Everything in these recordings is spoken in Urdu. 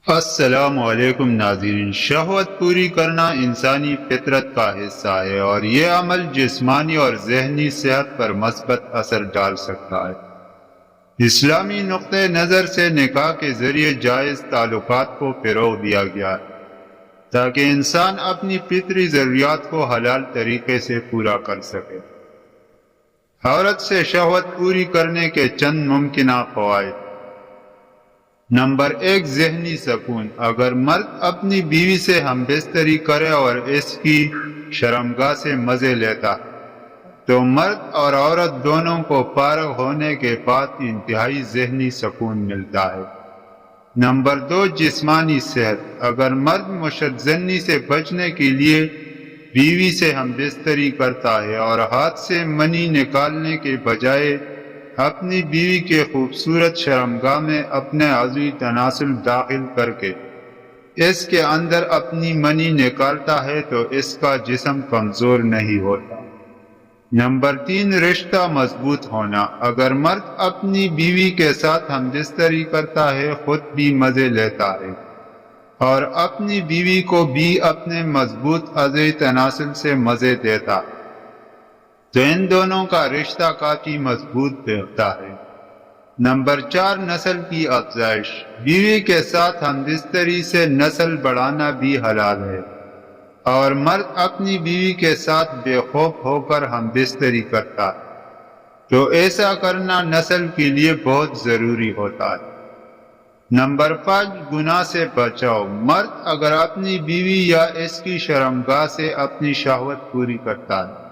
السلام علیکم ناظرین، شہوت پوری کرنا انسانی فطرت کا حصہ ہے اور یہ عمل جسمانی اور ذہنی صحت پر مثبت اثر ڈال سکتا ہے۔ اسلامی نقطہ نظر سے نکاح کے ذریعے جائز تعلقات کو فروغ دیا گیا ہے تاکہ انسان اپنی فطری ضروریات کو حلال طریقے سے پورا کر سکے۔ عورت سے شہوت پوری کرنے کے چند ممکنہ فوائد۔ نمبر 1، ذہنی سکون۔ اگر مرد اپنی بیوی سے ہم بستری کرے اور اس کی شرمگاہ سے مزے لیتا تو مرد اور عورت دونوں کو فارغ ہونے کے بعد انتہائی ذہنی سکون ملتا ہے۔ نمبر 2، جسمانی صحت۔ اگر مرد مشدزنی سے بچنے کے لیے بیوی سے ہم بستری کرتا ہے اور ہاتھ سے منی نکالنے کے بجائے اپنی بیوی کے خوبصورت شرمگاہ میں اپنے عضوی تناسل داخل کر کے اس کے اندر اپنی منی نکالتا ہے تو اس کا جسم کمزور نہیں ہوتا۔ نمبر 3، رشتہ مضبوط ہونا۔ اگر مرد اپنی بیوی کے ساتھ ہم بستری کرتا ہے، خود بھی مزے لیتا ہے اور اپنی بیوی کو بھی اپنے مضبوط عضوی تناسل سے مزے دیتا ہے تو ان دونوں کا رشتہ کافی مضبوط ہوتا ہے۔ نمبر 4، نسل کی افزائش۔ بیوی کے ساتھ ہم بستری سے نسل بڑھانا بھی حلال ہے اور مرد اپنی بیوی کے ساتھ بے خوف ہو کر ہم بستری کرتا ہے تو ایسا کرنا نسل کے لیے بہت ضروری ہوتا ہے۔ نمبر 5، گناہ سے بچاؤ۔ مرد اگر اپنی بیوی یا اس کی شرمگاہ سے اپنی شہوت پوری کرتا ہے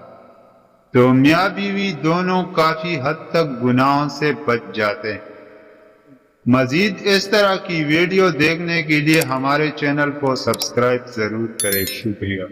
تو میاں بیوی دونوں کافی حد تک گناہوں سے بچ جاتے ہیں۔ مزید اس طرح کی ویڈیو دیکھنے کے لیے ہمارے چینل کو سبسکرائب ضرور کریں۔ شکریہ۔